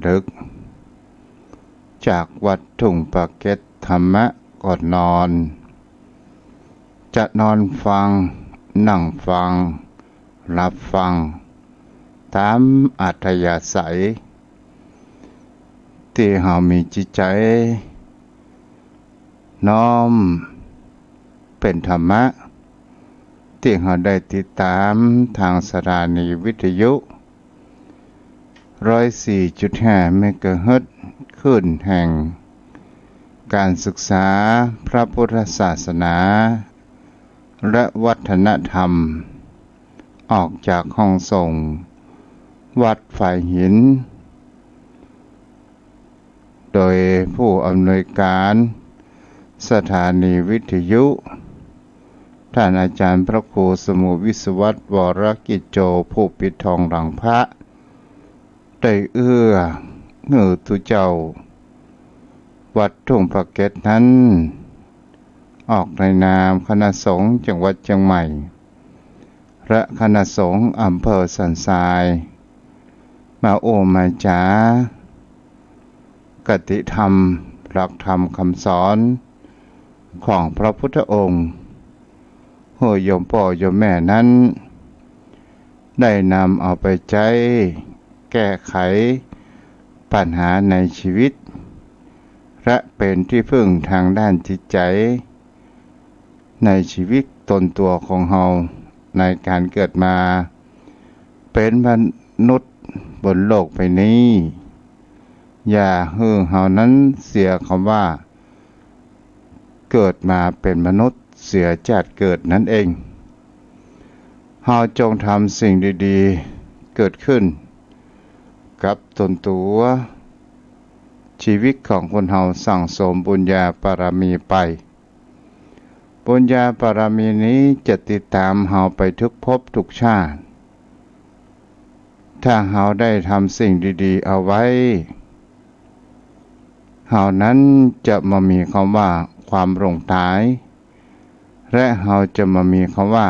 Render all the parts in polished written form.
ดึกจากวัดทุ่งปะเก็ตธรรมะก่อนนอนจะนอนฟังนั่งฟังรับฟังตามอัธยาศัยที่เฮามีจิตใจน้อมเป็นธรรมะที่เฮาได้ติดตามทางสถานีวิทยุ 104.5 เมกะเฮิรตซ์คลื่นแห่งการศึกษาพระพุทธศาสนาและวัฒนธรรมออกจากห้องส่งวัดฝ่ายหินโดยผู้อำนวยการสถานีวิทยุท่านอาจารย์พระครูสมุวิศวัตรวรกิจโจผู้ปิดทองหลังพระได้เอื้อเงือตุเจ้าวัดทุ่งปะเก็ตนั้นออกในนามคณะสงฆ์จังหวัดเชียงใหม่และคณะสงฆ์อำเภอสันทรายมาโอมาจากติธรรมหลักธรรมคำสอนของพระพุทธองค์โหโยมพ่อโยมแม่นั้นได้นำเอาไปใช้แก้ไขปัญหาในชีวิตและเป็นที่พึ่งทางด้านจิตใจในชีวิตตนตัวของเฮาในการเกิดมาเป็นมนุษย์บนโลกใบนี้อย่าให้เฮานั้นเสียคำว่าเกิดมาเป็นมนุษย์เสียชาติเกิดนั่นเองเฮาจงทำสิ่งดีๆเกิดขึ้นกับตนตัวชีวิตของคนเฮาสั่งสมบุญญาบารมีไปบุญญาบารมีนี้จะติดตามเฮาไปทุกภพทุกชาติถ้าเฮาได้ทำสิ่งดีๆเอาไว้เฮานั้นจะมามีคำว่าความหลงตายและเฮาจะมามีคำว่า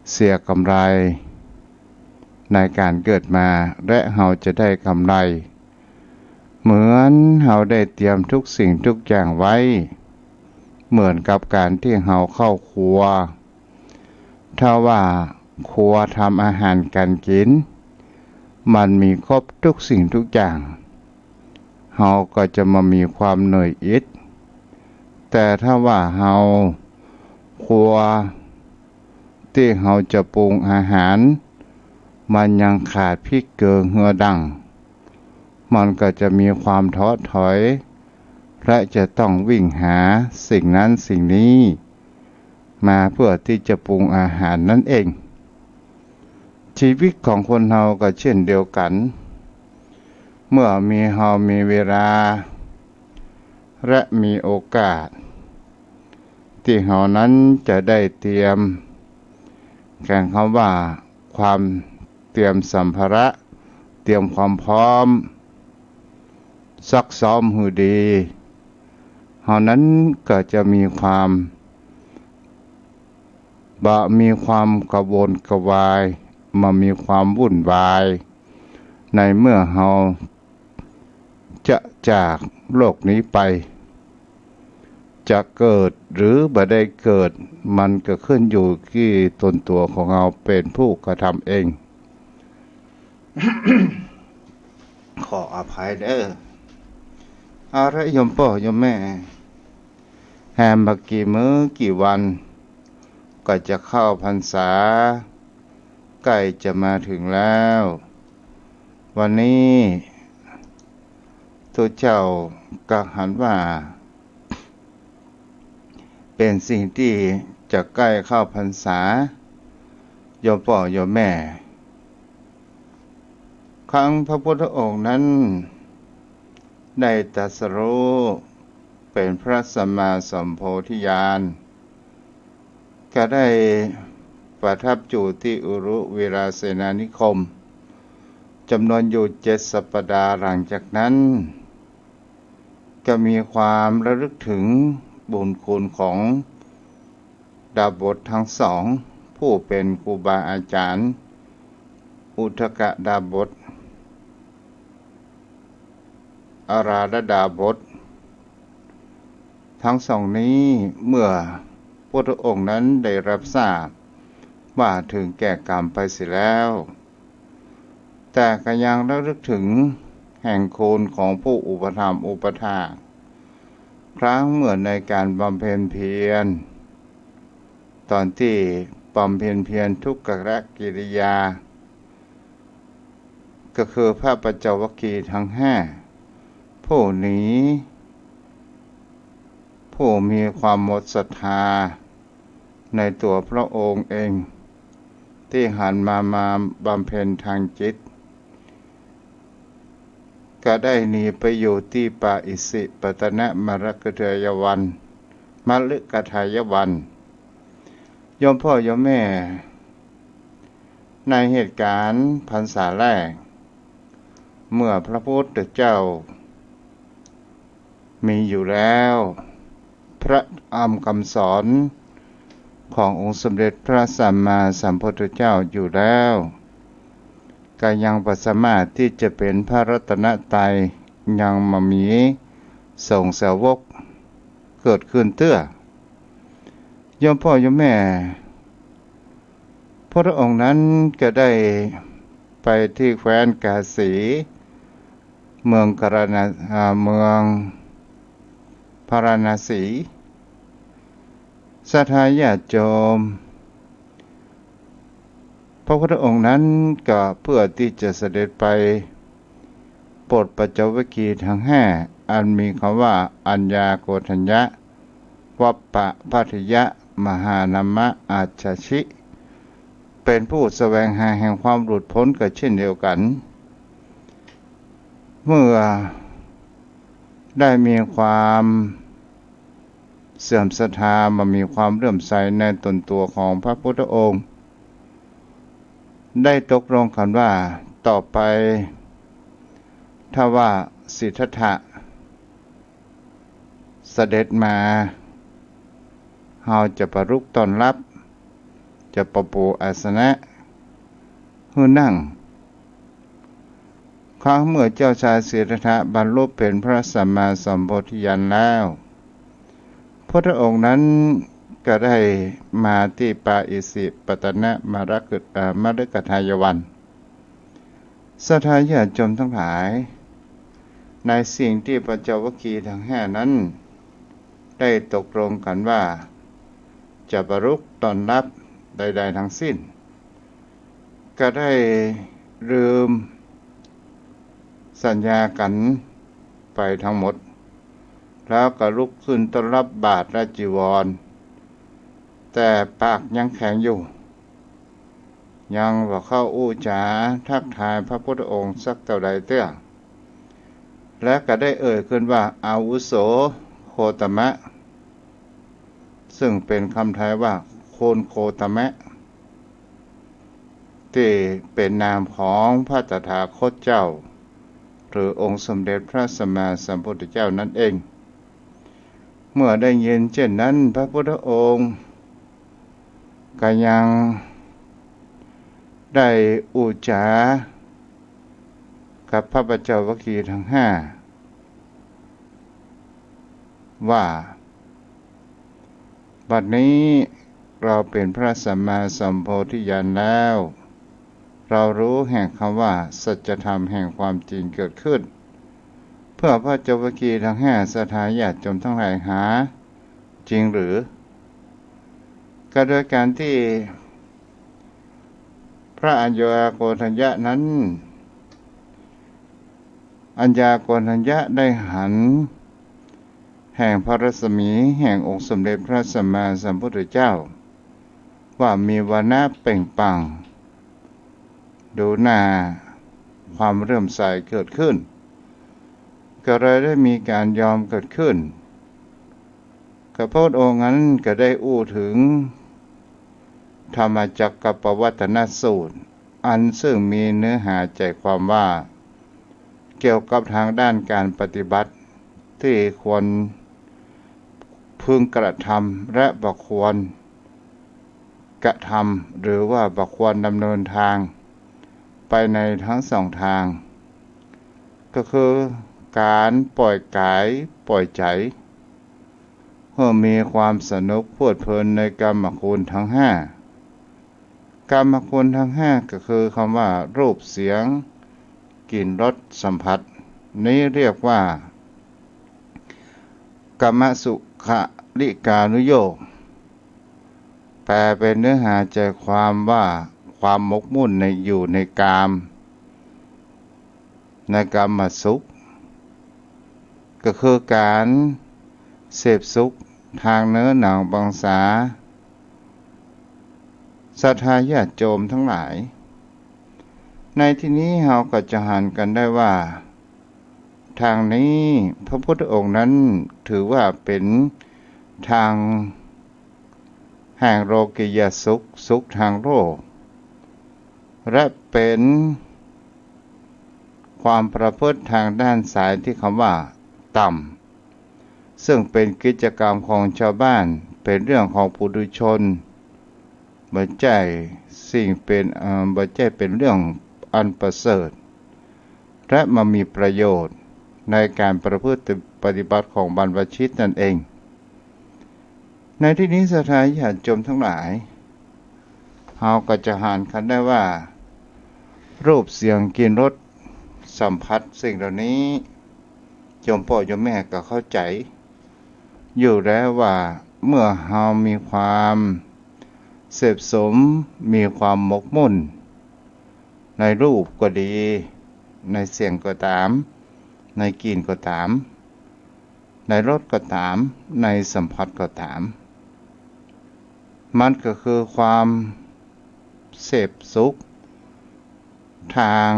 เสียกำไรในการเกิดมาและเฮาจะได้กำไรเหมือนเฮาได้เตรียมทุกสิ่งทุกอย่างไว้เหมือนกับการที่เฮาเข้าครัวถ้าว่าครัวทำอาหารการกินมันมีครบทุกสิ่งทุกอย่างเฮาก็จะมามีความเหนื่อยอิดแต่ถ้าว่าเฮาครัวที่เฮาจะปรุงอาหารมันยังขาดพริกเกลือเหือดังมันก็จะมีความท้อถอยและจะต้องวิ่งหาสิ่งนั้นสิ่งนี้มาเพื่อที่จะปรุงอาหารนั่นเองชีวิตของคนเฮาก็เช่นเดียวกันเมื่อเฮามีเวลาและมีโอกาสที่เฮานั้นจะได้เตรียมแข่งคำว่าความเตรียมสัมภาระเตรียมความพร้อมซักซ้อมให้ดีเฮานั้นก็จะมีความกระวนกระวายมามีความวุ่นวายในเมื่อเฮาจะจากโลกนี้ไปจะเกิดหรือบ่ได้เกิดมันก็ขึ้นอยู่ที่ตนตัวของเราเป็นผู้กระทำเอง ขออภัยเด้อเอาละโยมพ่อโยมแม่แฮมบักกี่มื้อกี่วันก็จะเข้าพรรษาใกล้จะมาถึงแล้ววันนี้ตัวเจ้าก็หันว่าเป็นสิ่งที่จะใกล้เข้าพรรษาโยมพ่อโยมแม่ครั้งพระพุทธองค์นั้นได้ตรัสรู้เป็นพระสัมมาสัมโพธิญาณก็ได้ประทับอยู่ที่อุรุเวลาเสนานิคมจำนวนอยู่7 สัปดาห์หลังจากนั้นก็มีความระลึกถึงบุญคุณของดาบททั้งสองผู้เป็นครูบาอาจารย์อุทกดาบท อาราธดาบททั้งสองนี้เมื่อพระองค์นั้นได้รับทราบว่าถึงแก่กรรมไปเสียแล้วแต่ก็ยังระลึกถึงแห่งคุณของผู้อุปถัมภ์อุปถากครั้งเมื่อในการบำเพ็ญเพียรตอนที่บำเพ็ญเพียรทุกขกิริยาก็คือพระปัญจวัคคีย์ทั้งห้าผู้นี้ผู้มีความหมดศรัทธาในตัวพระองค์เองที่หันมาบำเพ็ญทางจิตก็ได้หนีไปอยู่ที่ป่าอิสิปตนมฤคทายวันโยมพ่อโยมแม่ในเหตุการณ์พรรษาแรกเมื่อพระพุทธเจ้ามีอยู่แล้วพระธรรมคำสอนขององค์สมเด็จพระสัมมาสัมพุทธเจ้าอยู่แล้วก็ยังบ่สามารถที่จะเป็นพระรัตนตรัยยังมามีสงฆ์สาวกเกิดขึ้นเตื้อโยมพ่อโยมแม่พระองค์นั้นก็ได้ไปที่แคว้นกาสีเมืองพาราณสีศรัทธาญาติโยมพระพุทธองค์นั้นก็เพื่อที่จะเสด็จไปโปรดปัญจวัคคีย์ทั้งห้าอันมีคำว่าอัญญาโกฏัญญะวัปปะภัททิยะมหานามะอาชชิเป็นผู้แสวงหาแห่งความหลุดพ้นก็เช่นเดียวกันเมื่อได้มีความเสื่อมศรัทธามามีความเลื่อมใสในตนตัวของพระพุทธองค์ได้ตกลงกันว่าต่อไปถ้าว่าสิทธัตถะเสด็จมาเราจะประรุกต้อนรับจะประปูอาสนะให้นั่งครั้งเมื่อเจ้าชายสิทธัตถะบรรลุเป็นพระสัมมาสัมโพธิญาณแล้วพระองค์นั้นก็ได้มาที่ป่าอิสิปตนมฤคทายวันศรัทธาญาติโยมทั้งหลายในสิ่งที่ปัญจวัคคีย์ทั้งห้านั้นได้ตกลงกันว่าจะประรุกต้อนรับใดๆทั้งสิ้นก็ได้ลืมสัญญากันไปทั้งหมดแล้วก็ลุกขึ้นต้อนรับบาตรและจีวรแต่ปากยังแข็งอยู่ยังบ่เข้าอู้จาทักทายพระพุทธองค์สักเท่าใดเตื้อและก็ได้ขึ้นว่าอาวุโสโคตมะซึ่งเป็นคำไทยว่าโคนโคตมะที่เป็นนามของพระตถาคตเจ้าหรือองค์สมเด็จพระสัมมาสัมพุทธเจ้านั่นเองเมื่อได้ยินเช่นนั้นพระพุทธองค์ก็ยังได้อุจากับพระปัญจวัคคีย์ทั้งห้าว่าบัดนี้เราเป็นพระสัมมาสัมโพธิญาณแล้วเรารู้แห่งคำว่าสัจธรรมแห่งความจริงเกิดขึ้นเพื่อพระปัญจวัคคีย์ทั้งห้าศรัทธาญาติโยมทั้งหลายหาจริงหรือก็โดยการที่พระอัญญาโกณทัญญะนั้นอัญญาโกณทัญญะได้หันแห่งพระรัศมีแห่งองค์สมเด็จพระสัมมาสัมพุทธเจ้าว่ามีวรรณะเปล่งปลั่งดูหน้าความเริ่มใสเกิดขึ้นก็เลยได้มีการยอมเกิดขึ้นพระพุทธองค์นั้นก็ได้อู้ถึงธรรมจักรปวัตตนสูตรอันซึ่งมีเนื้อหาใจความว่าเกี่ยวกับทางด้านการปฏิบัติที่ควรพึงกระทำและบ่ควรกระทำหรือว่าบ่ควรดำเนินทางไปในทั้งสองทางก็คือ การปล่อยกายปล่อยใจเพื่อมีความสนุกเพลิดเพลินในกรรมคุณทั้งห้ากรรมคุณทั้งห้าก็คือคำว่ารูปเสียงกลิ่นรสสัมผัสนี้เรียกว่ากามสุขลิกานุโยคแปลเป็นเนื้อหาใจความว่าความหมกมุ่นอยู่ในกามในกามสุขก็คือการเสพสุขทางเนื้อหนังบังสาศรัทธาญาติโยมทั้งหลายในที่นี้เราก็จะหันกันได้ว่าทางนี้พระพุทธองค์นั้นถือว่าเป็นทางแห่งโลกิยสุขสุขทางโลกและเป็นความประพฤติทางด้านสายที่คำว่าต่ำซึ่งเป็นกิจกรรมของชาวบ้านเป็นเรื่องของปุถุชนบ่ใช่สิ่งเป็นบ่ใช่เป็นเรื่องอันประเสริฐและมันมีประโยชน์ในการประพฤติปฏิบัติของบรรพชิตนั่นเองในที่นี้ศรัทธาญาติโยมทั้งหลายเราก็จะหันกันได้ว่ารูปเสียงกลิ่นรสสัมผัสสิ่งเหล่านี้โยมพ่อโยมแม่ก็เข้าใจอยู่แล้วว่าเมื่อเรามีความเสพสมมีความหมกมุ่นในรูปก็ดีในเสียงก็ตามในกลิ่นก็ตามในรสก็ตามในสัมผัสก็ตามมันก็คือความเสพสุขทาง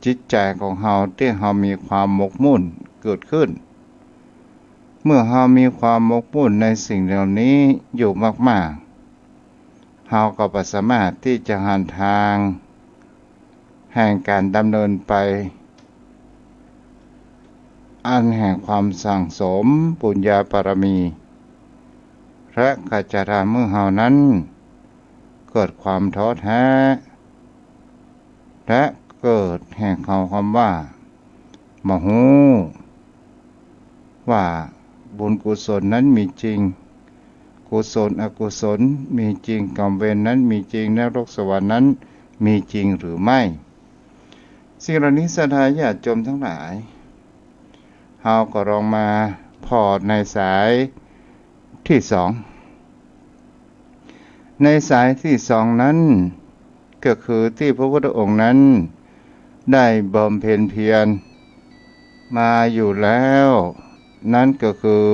จิตใจของเราที่เรามีความหมกมุ่นเกิดขึ้นเมื่อเรามีความหมกมุ่นในสิ่งเหล่านี้อยู่มากๆเราก็บ่สามารถที่จะหาทางแห่งการดำเนินไปอันแห่งความสั่งสมปุญญาบารมีและก็จะทำเมื่อเฮานั้นเกิดความท้อแท้และเกิดแห่งความว่าบ่ฮู้ว่าบุญกุศลนั้นมีจริงกุศลอกุศลมีจริงกรรมเวรนั้นมีจริงนรกสวรรค์นั้นมีจริงหรือไม่สิ่งเหล่านี้ศรัทธาญาติโยมทั้งหลายเราก็ลองมาพอในสายที่สองในสายที่สองนั้นก็คือที่พระพุทธองค์นั้นได้บำเพ็ญเพียรมาอยู่แล้วนั่นก็คือ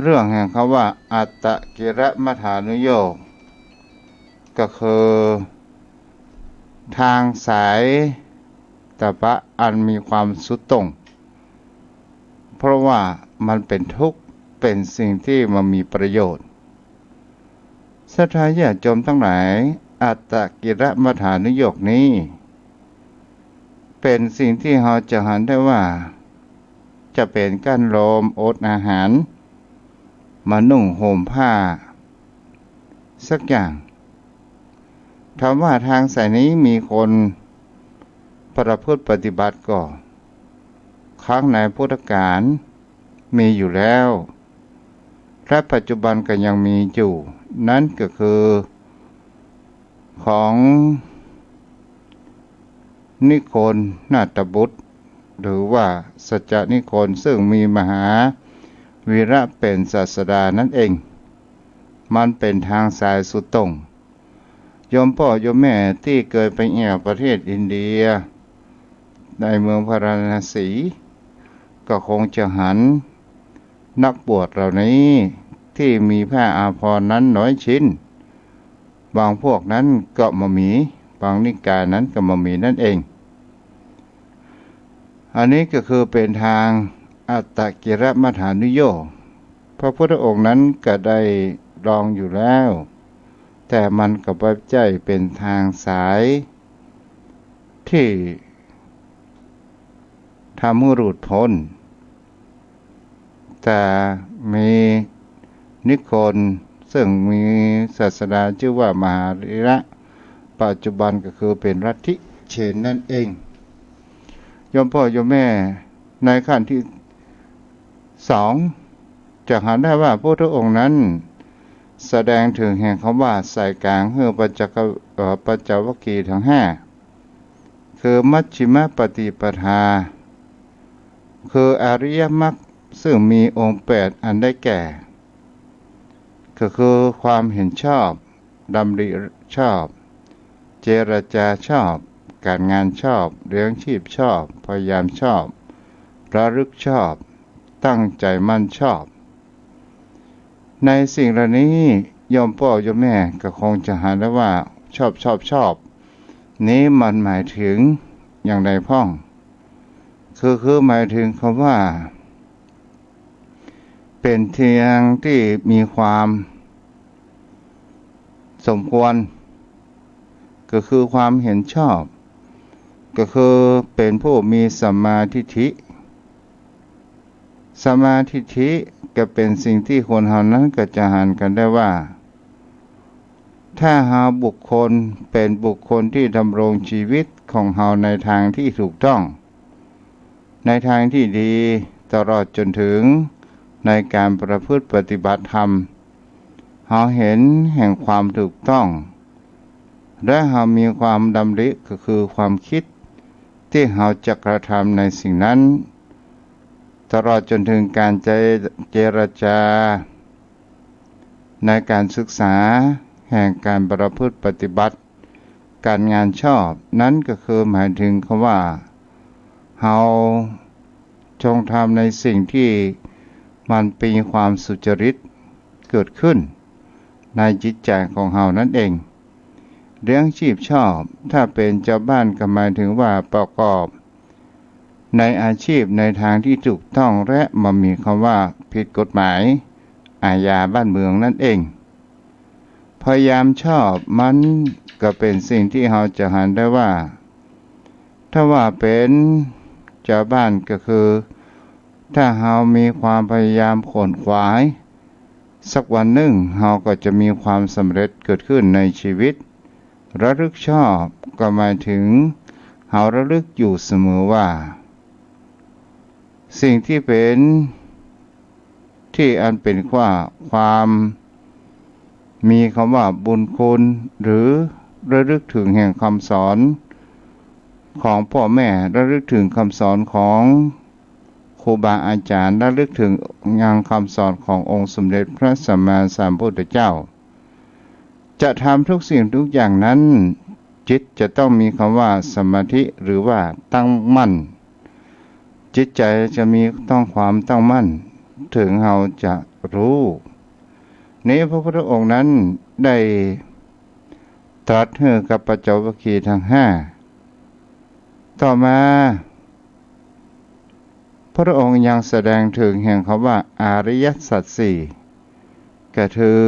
เรื่องแห่งคำว่าอัตตกิรมัฏฐานุโยคก็คือทางสายตปะอันมีความสุดตรงเพราะว่ามันเป็นทุกข์เป็นสิ่งที่มันมีประโยชน์ศรัทธาญาติโยมทั้งหลายอัตตกิรมัฏฐานุโยคนี้เป็นสิ่งที่เราจะหันได้ว่าจะเป็นกั้นโลมอดอาหารมานุ่งห่มผ้าสักอย่างถามว่าทางสายนี้มีคนประพฤติปฏิบัติก็ครั้งในพุทธกาลมีอยู่แล้วและปัจจุบันก็ยังมีอยู่นั่นก็คือของนิโคลนาถบุตรหรือว่าสัจจนิโคลซึ่งมีมหาวีระเป็นศาสดานั่นเองมันเป็นทางสายสุดตรงโยมพ่อโยมแม่ที่เกิดไปเอี่ยวประเทศอินเดียในเมืองพาราณสีก็คงจะหันนักบวชเหล่านี้ที่มีผ้าอาภรณ์นั้นน้อยชิ้นบางพวกนั้นก็มามีบางนิกายนั้นก็มามีนั่นเองอันนี้ก็คือเป็นทางอัตตกิรมัฏฐานุโยคพระพุทธองค์นั้นก็ได้ลองอยู่แล้วแต่มันก็บ่ใช่เป็นทางสายที่ทำให้หลุดพ้นแต่มีนิโคลซึ่งมีศาสดาชื่อว่ามหาวีระปัจจุบันก็คือเป็นลัทธิเชนนั่นเอง โยมพ่อโยมแม่ในขั้นที่สองจะเห็นได้ว่าพระพุทธองค์นั้นแสดงถึงแห่งคำว่าสายกลางคือปัญจวัคคีย์ทั้งห้าคือมัชฌิมปฏิปทาคืออริยมรรคซึ่งมีองค์แปดอันได้แก่ ก็คือความเห็นชอบดำริชอบเจรจาชอบการงานชอบเลี้ยงชีพชอบพยายามชอบระลึกชอบตั้งใจมั่นชอบในสิ่งเหล่านี้โยมพ่อโยมแม่ก็คงจะหาได้ว่าชอบนี้มันหมายถึงอย่างใดพ้องคือหมายถึงคำว่าเป็นเทียงที่มีความสมควรก็คือความเห็นชอบก็คือเป็นผู้มีสัมมาทิฏฐิสัมมาทิฏฐิก็เป็นสิ่งที่คนเฮานั้นก็จะหันกันได้ว่าถ้าหาบุคคลเป็นบุคคลที่ดำรงชีวิตของเฮาในทางที่ถูกต้องในทางที่ดีตลอดจนถึงในการประพฤติปฏิบัติธรรมเฮาเห็นแห่งความถูกต้องและเฮามีความดำริก็คือความคิดที่เฮาจะกระทำในสิ่งนั้นตลอดจนถึงการเจรจาในการศึกษาแห่งการประพฤติปฏิบัติการงานชอบนั้นก็คือหมายถึงคำว่าเฮาจงทำในสิ่งที่มันเป็นความสุจริตเกิดขึ้นในจิตใจของเฮานั่นเองเลี้ยงชีพชอบถ้าเป็นเจ้าบ้านก็หมายถึงว่าประกอบในอาชีพในทางที่ถูกต้องและมันมีคำว่าผิดกฎหมายอาญาบ้านเมืองนั่นเองพยายามชอบมันก็เป็นสิ่งที่เราจะหันได้ว่าถ้าว่าเป็นเจ้าบ้านก็คือถ้าเรามีความพยายามขวนขวายสักวันหนึ่งเราก็จะมีความสำเร็จเกิดขึ้นในชีวิตระลึกชอบก็หมายถึงเราระลึกอยู่เสมอว่าสิ่งที่เป็นที่อันเป็นความมีคำว่าบุญคุณหรือระลึกถึงแห่งคำสอนของพ่อแม่ระลึกถึงคำสอนของครูบาอาจารย์ระลึกถึงงานคำสอนขององค์สมเด็จพระสัมมาสัมพุทธเจ้าจะทำทุกสิ่งทุกอย่างนั้นจิตจะต้องมีคำว่าสมาธิหรือว่าตั้งมั่นจิตใจจะมีต้องความตั้งมั่นถึงเราจะรู้นี้พระพุทธองค์นั้นได้ตรัสให้กับปัญจวัคคีย์ทั้งห้าต่อมาพระองค์ยังแสดงถึงแห่งคำว่าอริยสัจสี่ก็คือ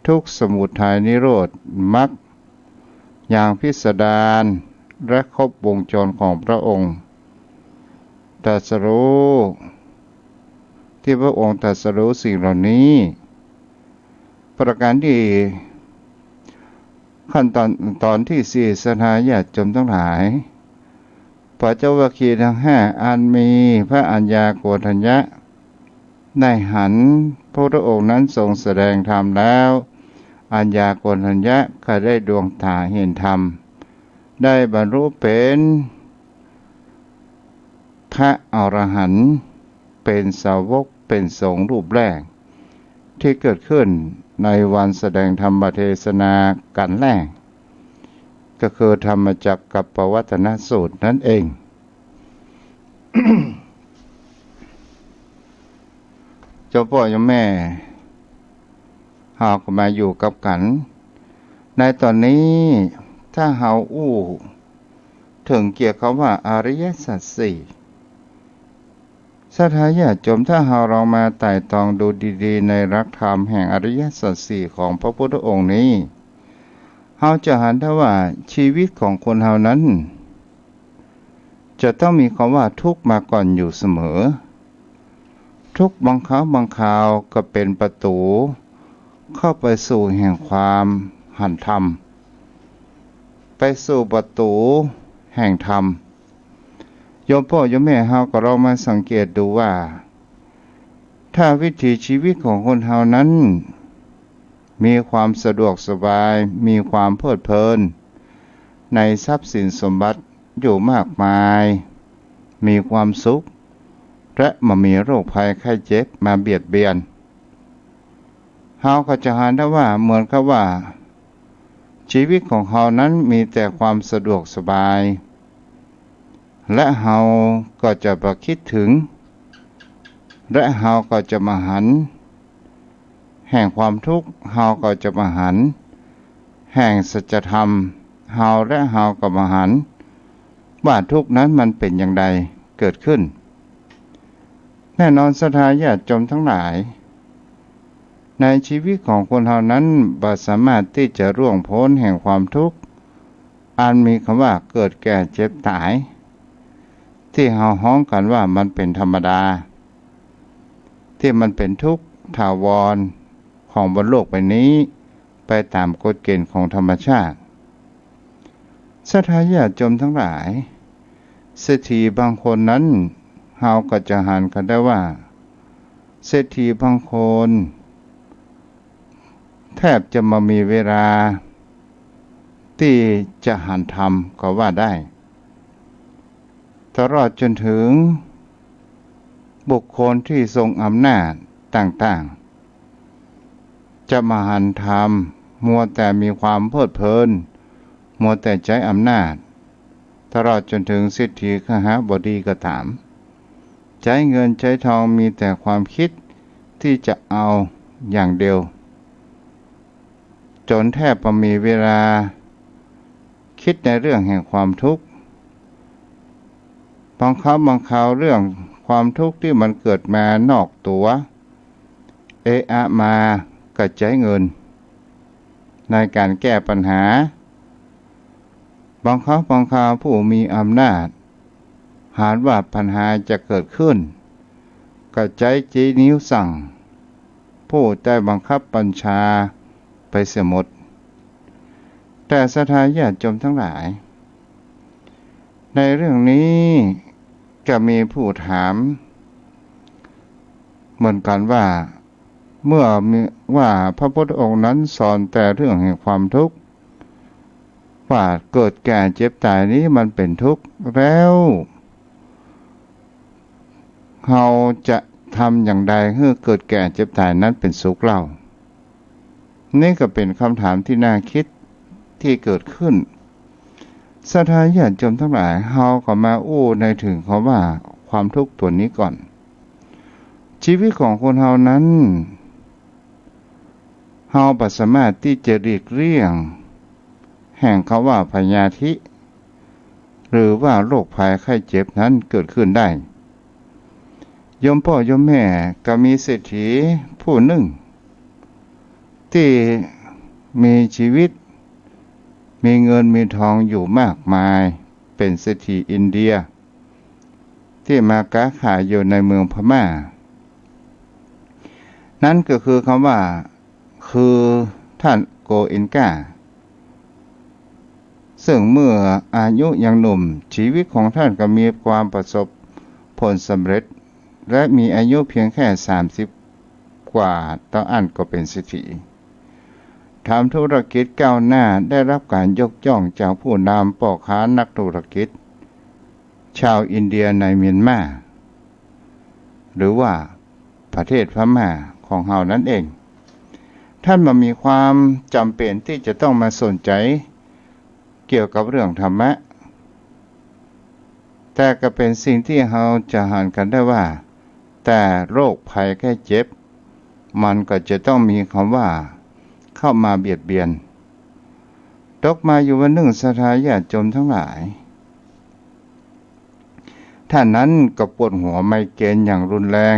ทุกข์สมุทัยนิโรธมรรคอย่างพิสดารและครบวงจรของพระองค์ตรัสรู้ที่พระองค์ตรัสรู้สิ่งเหล่านี้ประการที่ขั้นตอนที่สี่สหายญาติโยมทั้งหลายปัญจวัคคีย์ทั้งห้าอันมีพระอัญญาโกณทัญญะได้หันพระพุทธองค์นั้นทรงแสดงธรรมแล้วอัญญาโกณทัญญะก็ได้ดวงตาเห็นธรรมได้บรรลุเป็นพระอรหันต์เป็นสาวกเป็นสงฆ์รูปแรกที่เกิดขึ้นในวันแสดงธรรมเทศนากันแรกก็คือธรรมจักรกับปวัตตนสูตรนั่นเอง เจ้าพ่อเจ้าแม่เฮาก็มาอยู่กับกันในตอนนี้ถ้าเฮาถึงเกี่ยวกับว่าอริยสัจสี่สัทธาญาติโยมถ้าเฮาลองมาไต่ตองดูดีๆในหลักธรรมแห่งอริยสัจสี่ของพระพุทธองค์นี้เฮาจะเห็นได้ว่าชีวิตของคนเฮานั้นจะต้องมีคำว่าทุกข์มาก่อนอยู่เสมอทุกข์บางครั้งบางคราวก็เป็นประตูเข้าไปสู่แห่งความหันธรรมไปสู่ประตูแห่งธรรม โยมพ่อโยมแม่เฮาก็ลองมาสังเกตดูว่าถ้าวิถีชีวิตของคนเฮานั้นมีความสะดวกสบายมีความเพลิดเพลินในทรัพย์สินสมบัติอยู่มากมายมีความสุขและไม่มีโรคภัยไข้เจ็บมาเบียดเบียนเฮาก็จะเห็นได้ว่าเหมือนกับว่าชีวิตของเฮานั้นมีแต่ความสะดวกสบายและเฮาก็จะประคิดถึงและเฮาก็จะมาหันแห่งความทุกข์เฮาก็จะมาหันแห่งสัจธรรมเฮาและเฮาก็มาหันว่าทุกข์นั้นมันเป็นอย่างใดเกิดขึ้นแน่นอนศรัทธาญาติโยมทั้งหลายในชีวิตของคนเฮานั้นบ่สามารถที่จะร่วงพ้นแห่งความทุกข์อันมีคำว่าเกิดแก่เจ็บตายที่เฮาฮ้องกันว่ามันเป็นธรรมดาที่มันเป็นทุกข์ถาวรของบนโลกใบนี้ไปตามกฎเกณฑ์ของธรรมชาติศรัทธาญาติโยมทั้งหลายเศรษฐีบางคนนั้นเฮาก็จะหันกันได้ว่าเศรษฐีบางคนแทบจะมามีเวลาที่จะหันทำก็ว่าได้ตลอดจนถึงบุคคลที่ทรงอำนาจต่างๆจะมาหันทำมัวแต่มีความเพลิดเพลินมัวแต่ใช้อำนาจตลอดจนถึงสิทธิคหบดีก็ตามใช้เงินใช้ทองมีแต่ความคิดที่จะเอาอย่างเดียวจนแทบไม่มีเวลาคิดในเรื่องแห่งความทุกข์บางครั้งบางคราวเรื่องความทุกข์ที่มันเกิดมานอกตัวมาก็ใช้เงินในการแก้ปัญหาบางครั้งบางคราวผู้มีอำนาจหากว่าปัญหาจะเกิดขึ้นก็ใช้จี้นิ้วสั่งผู้ใต้บังคับบัญชาไปเสียหมดแต่ศรัทธาญาติโยมทั้งหลายในเรื่องนี้ก็มีผู้ถามเหมือนกันว่าเมื่อว่าพระพุทธองค์นั้นสอนแต่เรื่องแห่งความทุกข์ว่าเกิดแก่เจ็บตายนี้มันเป็นทุกข์แล้วเราจะทำอย่างใดให้เกิดแก่เจ็บตายนั้นเป็นสุขเล่านี่ก็เป็นคำถามที่น่าคิดที่เกิดขึ้นศรัทธาญาติโยมทั้งหลายเฮาก็มาอู้ในถึงคำว่าความทุกข์ตัวนี้ก่อนชีวิตของคนเฮานั้นเฮาบ่สามารถที่จะหลีกเลี่ยงแห่งคำว่าพยาธิหรือว่าโรคภัยไข้เจ็บนั้นเกิดขึ้นได้โยมพ่อโยมแม่ก็มีเศรษฐีผู้หนึ่งที่มีชีวิตมีเงินมีทองอยู่มากมายเป็นเศรษฐีอินเดียที่มาค้าขายอยู่ในเมืองพม่านั่นก็คือคำว่าคือท่านโกอินกาซึ่งเมื่ออายุยังหนุ่มชีวิตของท่านก็มีความประสบผลสำเร็จและมีอายุเพียงแค่30กว่าต่ออันก็เป็นเศรษฐีทำธุรกิจก้าวหน้าได้รับการยกย่องจากผู้นำพ่อค้านักธุรกิจชาวอินเดียในเมียนมาหรือว่าประเทศพม่าของเฮานั่นเองท่านมีความจำเป็นที่จะต้องมาสนใจเกี่ยวกับเรื่องธรรมะแต่ก็เป็นสิ่งที่เฮาจะหันกันได้ว่าแต่โรคภัยแค่เจ็บมันก็จะต้องมีคำว่าเข้ามาเบียดเบียนตกมาอยู่วันหนึ่งศรัทธาญาติโยมทั้งหลายท่านนั้นก็ปวดหัวไมเกรนอย่างรุนแรง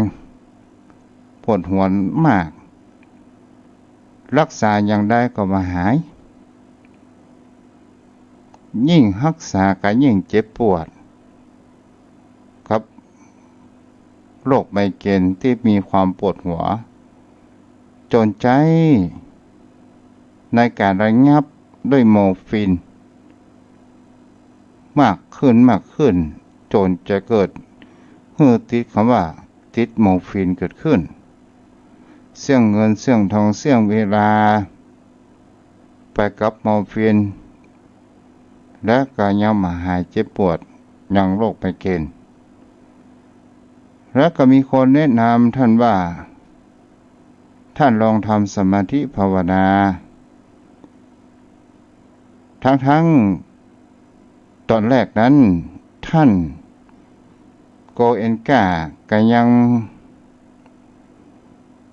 ปวดหัวมากรักษาอย่างใดก็มาหายยิ่งรักษาก็ยิ่งเจ็บปวดครับโรคไมเกรนที่มีความปวดหัวจนใจในการระงับด้วยโมร์ฟีนมากขึ้น จนจะเกิดติดคำว่าติดโมอร์ฟีนเกิดขึ้นเสี่ยงเงินเสี่ยงทองเสี่ยงเวลาไปกับโมอร์ฟีนและก็ยังมาหายเจ็บปวดยังโรคไมเกรนและก็มีคนแนะนำท่านว่าท่านลองทำสมาธิภาวนาทั้งตอนแรกนั้นท่านโกเอนกาก็ยัง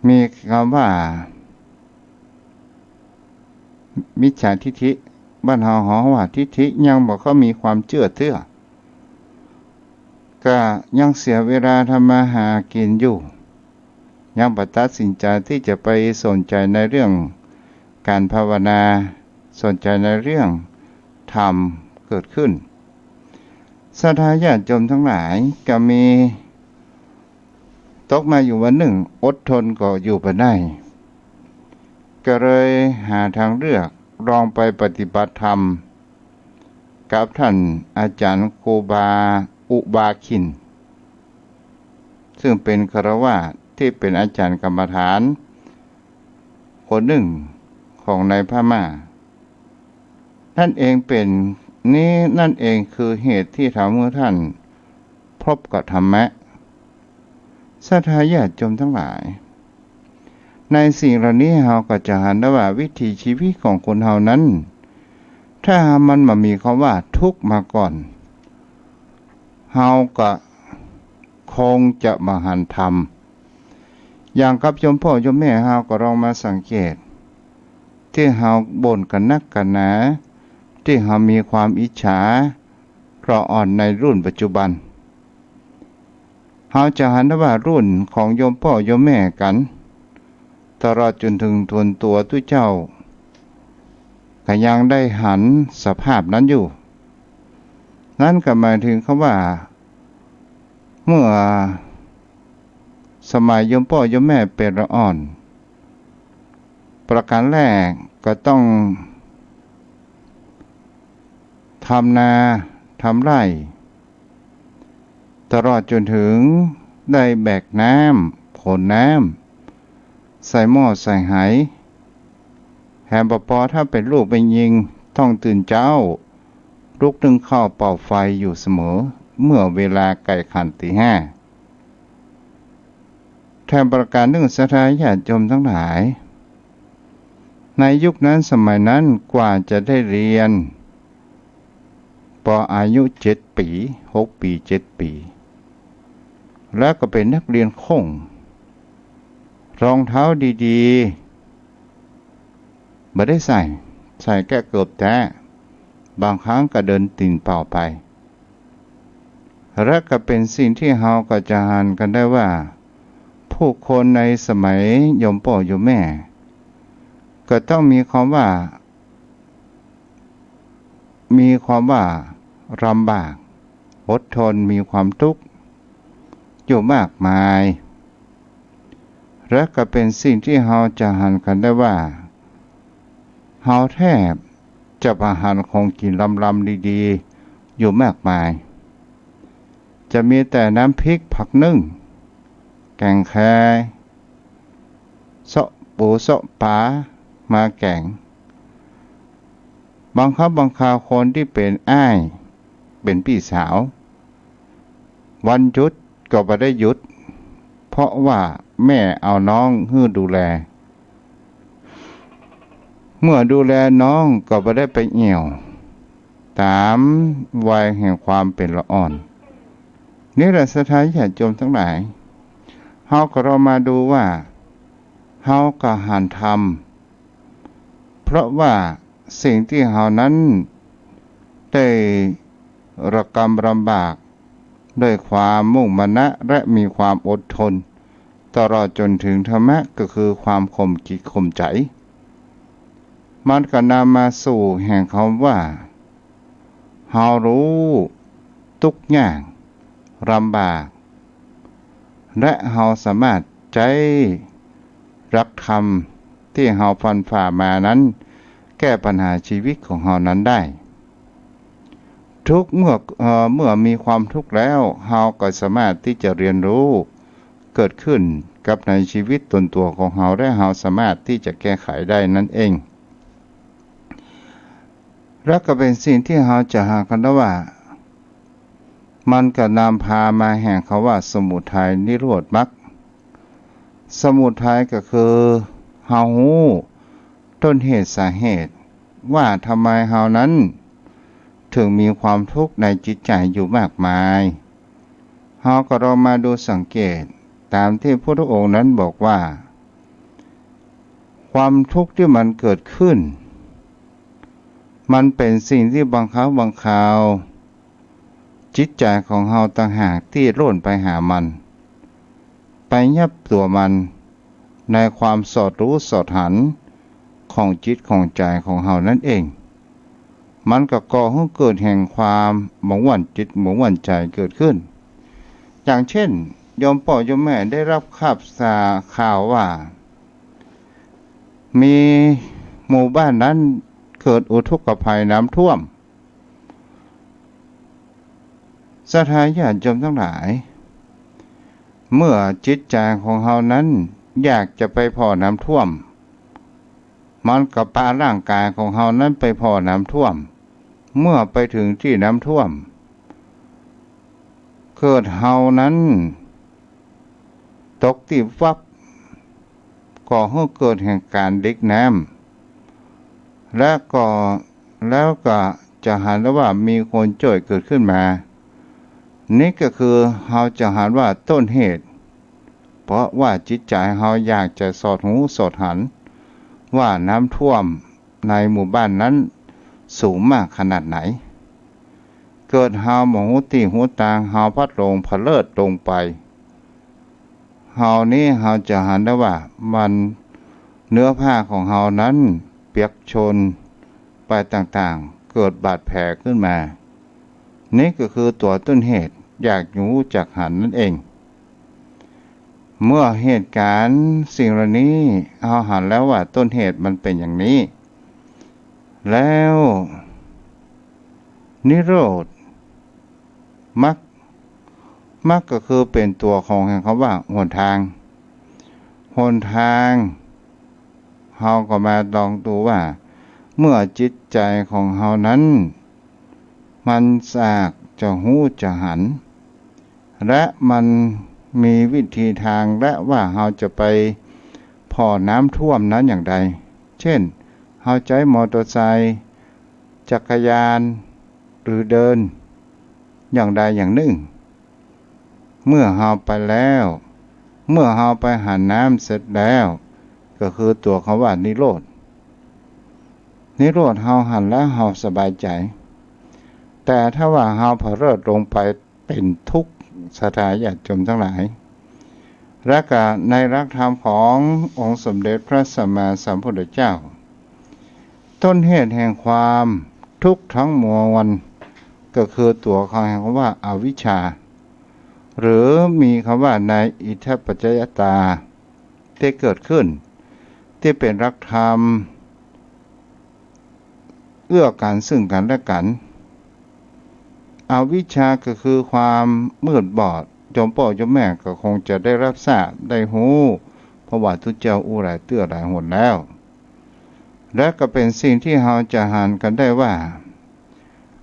มีคำว่ามิจฉาทิฏฐิบ้านเฮาหอว่าทิฏฐิยังบอกเขามีความเชื่อถือก็ยังเสียเวลาทำมาหากินอยู่ยังบ่ตัดสินใจที่จะไปสนใจในเรื่องการภาวนาสนใจในเรื่องธรรมเกิดขึ้นศรัทธาญาติโยมทั้งหลายก็มีตกมาอยู่วันหนึ่งอดทนก็อยู่ไปได้ก็เลยหาทางเลือกลองไปปฏิบัติธรรมกับท่านอาจารย์ครูบาอุบาคินซึ่งเป็นฆราวาสที่เป็นอาจารย์กรรมฐานคนหนึ่งของในพม่านั่นเองคือเหตุที่ทำให้ท่านพบกับธรรมะศรัทธาญาติโยมทั้งหลายในสิ่งเหล่านี้เราก็จะเห็นได้ว่าวิถีชีวิตของคนเฮานั้นถ้ามันมามีคำว่าทุกข์มาก่อนเฮาก็คงจะมาหันธรรมอย่างกับโยมพ่อโยมแม่เฮาก็ลองมาสังเกตที่เฮาบ่นกันนักกันหนาที่เฮามีความอิจฉาเพราะอ่อนในรุ่นปัจจุบันเฮาจะหันได้ว่ารุ่นของโยมพ่อโยมแม่กันตลอดจนถึงทวนตัวตุ้ยเจ้าก็ยังได้หันสภาพนั้นอยู่นั่นก็หมายถึงคำว่าเมื่อสมัยโยมพ่อโยมแม่เป็นละอ่อนประการแรกก็ต้องทำนาทำไร่ตลอดจนถึงได้แบกน้ำขนน้ำใส่หม้อใส่ไหแถมปอถ้าเป็นลูกเป็นยิงต้องตื่นเจ้าลุกนึ่งข้าวเป่าไฟอยู่เสมอเมื่อเวลาไก่ขันตีห้าแถมประการหนึ่งศรัทธาญาติโยมทั้งหลายในยุคนั้นสมัยนั้นกว่าจะได้เรียนปอายุ7 ปี6 ปี7 ปีแล้วก็เป็นนักเรียนคงรองเท้าดีๆไม่ได้ใส่แค่เกือบแท้บางครั้งก็เดินตีนเปล่าไปและก็เป็นสิ่งที่เราก็จะหันกันได้ว่าผู้คนในสมัยโยมพ่อโยมแม่ก็ต้องมีความว่าลำบากอดทนมีความทุกข์อยู่มากมายและก็เป็นสิ่งที่เราจะหันกันได้ว่าเราแทบจะอาหารของกินลำๆดีๆอยู่มากมายจะมีแต่น้ำพริกผักนึ่งแกงแคเสาะปูเสาะปลามาแกงบางคราวคนที่เป็นอ้ายเป็นพี่สาววันหยุดก็ไม่ได้หยุดเพราะว่าแม่เอาน้องให้ดูแลเมื่อดูแลน้องก็ไม่ได้ไปเหี่ยวตามวัยแห่งความเป็นละอ่อนนี่แหละศรัทธาญาติโยมทั้งหลายเฮาก็เรามาดูว่าเฮาก็หันทำเพราะว่าสิ่งที่เฮานั้นได้ระกำลำบากด้วยความมุ่งมั่นและมีความอดทนตลอดจนถึงธรรมะก็คือความข่มจิตข่มใจมันก็นำมาสู่แห่งคำว่าเฮารู้ทุกอย่างลำบากและเฮาสามารถใจรักธรรมที่เฮาฟันฝ่ามานั้นแก้ปัญหาชีวิตของเฮานั้นได้ ทุกข์เมื่อมีความทุกข์แล้วเราก็สามารถที่จะเรียนรู้เกิดขึ้นกับในชีวิตตนตัวของเราและเราสามารถที่จะแก้ไขได้นั่นเองและก็เป็นสิ่งที่เราจะหากันได้ว่ามันก็นำพามาแห่งคำว่าสมุทัยนิโรธมรรคสมุทัยก็คือเฮารู้ต้นเหตุสาเหตุว่าทำไมเฮานั้นถึงมีความทุกข์ในจิตใจอยู่มากมายเฮาก็ลองมาดูสังเกตตามที่พระพุทธองค์นั้นบอกว่าความทุกข์ที่มันเกิดขึ้นมันเป็นสิ่งที่บางครั้งบางคราวจิตใจของเฮาต่างหากที่โล่นไปหามันไปยับตัวมันในความสอดรู้สอดหันของจิตของใจของเฮานั่นเองมันก็ก่อให้เกิดแห่งความหมองหวั่นจิตหมองหวั่นใจเกิดขึ้นอย่างเช่นโยมพ่อโยมแม่ได้รับข่าวว่ามีหมู่บ้านนั้นเกิดอุทกภัยน้ำท่วมศรัทธาญาติโยมทั้งหลายเมื่อจิตใจของเฮานั้นอยากจะไปพอน้ำท่วมมันก็พาร่างกายของเฮานั้นไปพอน้ำท่วมเมื่อไปถึงที่น้ำท่วมเกิดเฮานั้นตกที่วับก่อให้เกิดแห่งการดิกน้ำแล้วก็จะหันว่ามีคนจ่อยเกิดขึ้นมานี่ก็คือเฮาจะหันว่าต้นเหตุเพราะว่าจิตใจเฮาอยากจะสอดหูสอดหันว่าน้ำท่วมในหมู่บ้านนั้นสูงมากขนาดไหนเกิดเฮาหมองหูตีหูตางเฮาพัดลงพะเลิดลงไปเฮานี้เฮาจะหันได้ว่ามันเนื้อผ้าของเฮานั้นเปียกโชนไปต่างๆเกิดบาดแผลขึ้นมานี่ก็คือตัวต้นเหตุอยากรู้จักหันนั่นเองเมื่อเหตุการณ์สิ่งเหล่านี้เอาหันแล้วว่าต้นเหตุมันเป็นอย่างนี้แล้วนิโรธมรรคก็คือเป็นตัวของแห่งคำว่าหนทางเฮาก็มาลองดูว่าเมื่อจิตใจของเฮานั้นมันสากจะหูจะหันและมันมีวิธีทางและว่าเฮาจะไปพอน้ำท่วมนั้นอย่างใดเช่นเฮาใช้มอเตอร์ไซค์จักรยานหรือเดินอย่างใดอย่างหนึ่งเมื่อเฮาไปแล้วเมื่อเฮาไปหาน้ำเสร็จแล้วก็คือตัวคำว่านิโรธเฮาหันแล้วเฮาสบายใจแต่ถ้าว่าเฮาพะเลิดลงไปเป็นทุกข์ศรัทธาญาติโยมทั้งหลายและก็ในหลักธรรมขององค์สมเด็จพระสัมมาสัมพุทธเจ้าต้นเหตุแห่งความทุกข์ทั้งมวลก็คือตัวของคำว่าอวิชชาหรือมีคำว่าในอิทธิปัจจยตาที่เกิดขึ้นที่เป็นหลักธรรมเอื้อกันซึ่งกันและกันอวิชชาก็คือความมืดบอดโยมพ่อโยมแม่ก็คงจะได้รับทราบได้หูเพราะว่าทุกเจ้าอู้หลายเตื้อหลายหนแล้วและก็เป็นสิ่งที่เราจะหันกันได้ว่า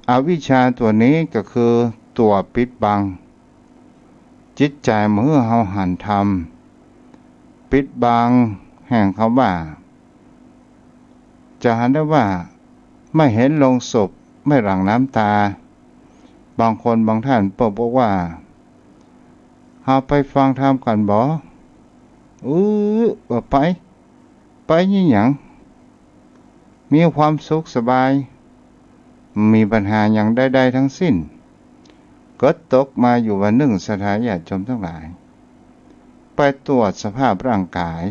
อวิชชาตัวนี้ก็คือตัวปิดบังจิตใจเมื่อเราหันทำปิดบังแห่งคำว่าจะหันได้ว่าไม่เห็นลงศพไม่หลั่งน้ำตาบางคนบางท่านบอกว่าเฮาไปฟังธรรมกันบ่ว่าไปนี่หยังมีความสุขสบายมีปัญหาอย่างใดๆทั้งสิ้นก็ตกมาอยู่วันหนึ่งศรัทธาญาติโยมทั้งหลายไปตรวจสภาพร่างกาย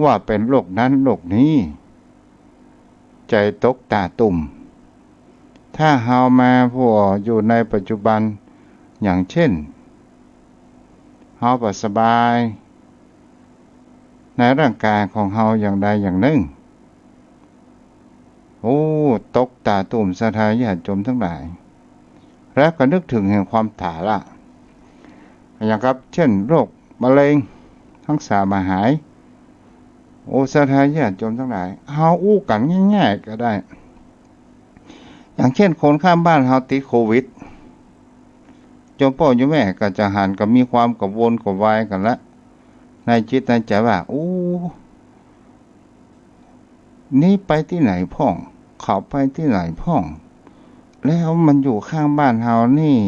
ว่าเป็นโรคนั้นโรคนี้ใจตกตาตุ่มถ้าเฮามาพวกอยู่ในปัจจุบันอย่างเช่นเฮาบ่สบายในร่างกายของเฮาอย่างใดอย่างหนึ่ง โอ้ตกตาตุ่มสะทายญาติโยมทั้งหลายและก็นึกถึงแห่งความตายละอย่างครับเช่นโรคมะเร็งทั้งสามาหายโอ้สะทายญาติโยมทั้งหลายเฮาอู้กันง่ายๆก็ได้อย่างเช่นคนข้ามบ้านเฮาติดโควิดโยมพ่อโยมแม่ก็จะหันกับมีความกังวลกวายกันละในจิตในใจว่าโอ้นี่ไปที่ไหนพ่องเขาไปที่ไหนพ่องแล้วมันอยู่ข้างบ้านเฮานี่